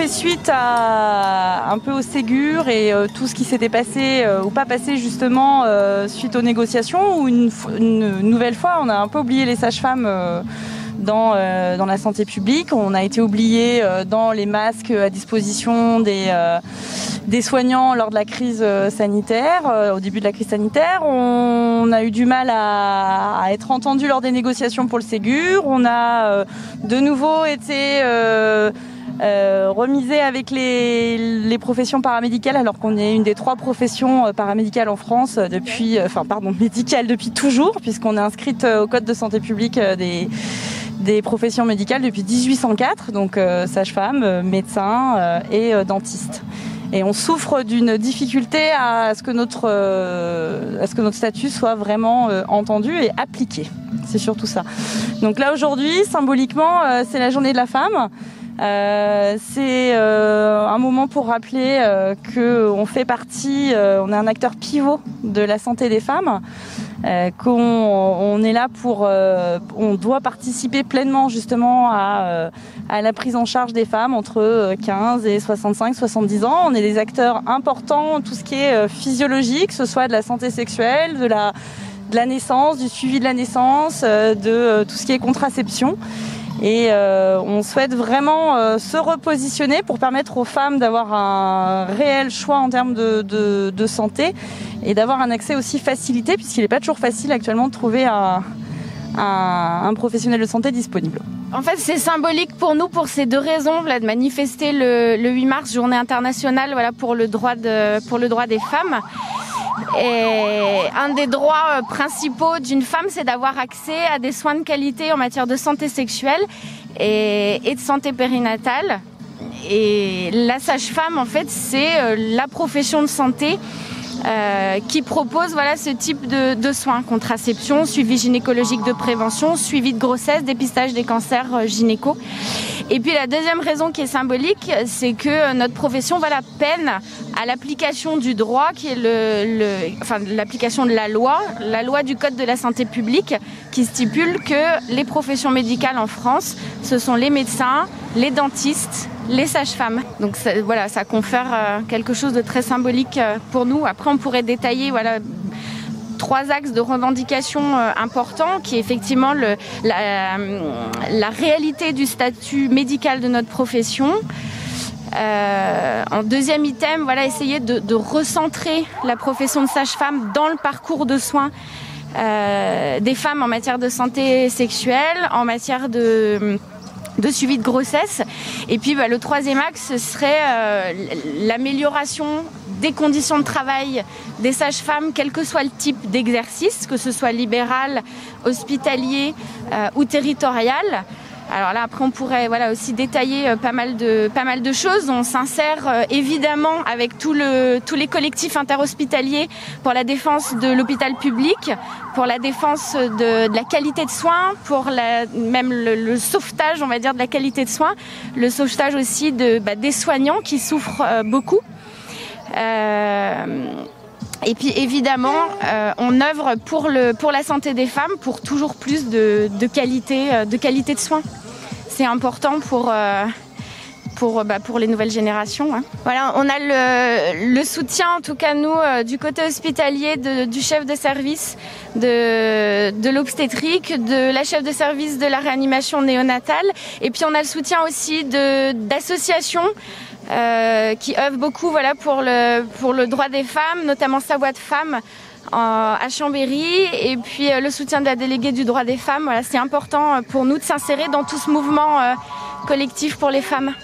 fait suite un peu au Ségur et tout ce qui s'était passé ou pas passé justement suite aux négociations, où une nouvelle fois on a un peu oublié les sages-femmes dans la santé publique. On a été oublié dans les masques à disposition des soignants lors de la crise sanitaire, au début de la crise sanitaire. On a eu du mal à être entendu lors des négociations pour le Ségur. On a de nouveau été remisé avec les professions paramédicales, alors qu'on est une des 3 professions paramédicales en France médicales depuis toujours, puisqu'on est inscrite au Code de santé publique des professions médicales depuis 1804, donc sage-femme, médecin et dentiste. Et on souffre d'une difficulté à ce que notre statut soit vraiment entendu et appliqué. C'est surtout ça. Donc là aujourd'hui, symboliquement, c'est la journée de la femme. C'est un moment pour rappeler qu'on fait partie, on est un acteur pivot de la santé des femmes, qu'on est là on doit participer pleinement justement à la prise en charge des femmes entre 15 et 65-70 ans. On est des acteurs importants, tout ce qui est physiologique, que ce soit de la santé sexuelle, de la naissance, du suivi de la naissance, de tout ce qui est contraception. Et on souhaite vraiment se repositionner pour permettre aux femmes d'avoir un réel choix en termes de santé et d'avoir un accès aussi facilité, puisqu'il n'est pas toujours facile actuellement de trouver un professionnel de santé disponible. En fait, c'est symbolique pour nous pour ces 2 raisons, de manifester le 8 mars, journée internationale, pour le droit des femmes. Et un des droits principaux d'une femme, c'est d'avoir accès à des soins de qualité en matière de santé sexuelle et de santé périnatale. Et la sage-femme, en fait, c'est la profession de santé qui propose ce type de soins: contraception, suivi gynécologique de prévention, suivi de grossesse, dépistage des cancers gynéco. Et puis la deuxième raison qui est symbolique, c'est que notre profession peine à l'application du droit, qui est l'application de la loi du Code de la santé publique, qui stipule que les professions médicales en France, ce sont les médecins, les dentistes, les sages-femmes. Donc ça confère quelque chose de très symbolique pour nous. Après, on pourrait détailler 3 axes de revendication importants, qui est effectivement la réalité du statut médical de notre profession. En deuxième item, essayer de recentrer la profession de sage-femme dans le parcours de soins des femmes en matière de santé sexuelle, en matière de suivi de grossesse. Et puis le troisième axe, ce serait l'amélioration des conditions de travail des sages-femmes, quel que soit le type d'exercice, que ce soit libéral, hospitalier ou territorial. Alors là, après, on pourrait aussi détailler pas mal de choses. On s'insère évidemment avec tous les collectifs interhospitaliers pour la défense de l'hôpital public, pour la défense de la qualité de soins, pour même le sauvetage, on va dire, de la qualité de soins, le sauvetage aussi des soignants qui souffrent beaucoup. Et puis évidemment, on œuvre pour la santé des femmes, pour toujours plus de qualité de soins. C'est important pour les nouvelles générations. Voilà, on a le soutien, en tout cas nous, du côté hospitalier, du chef de service de l'obstétrique, de la chef de service de la réanimation néonatale, et puis on a le soutien aussi d'associations qui œuvrent beaucoup pour le droit des femmes, notamment Sa Voix de Femme à Chambéry, et puis le soutien de la déléguée du droit des femmes. C'est important pour nous de s'insérer dans tout ce mouvement collectif pour les femmes.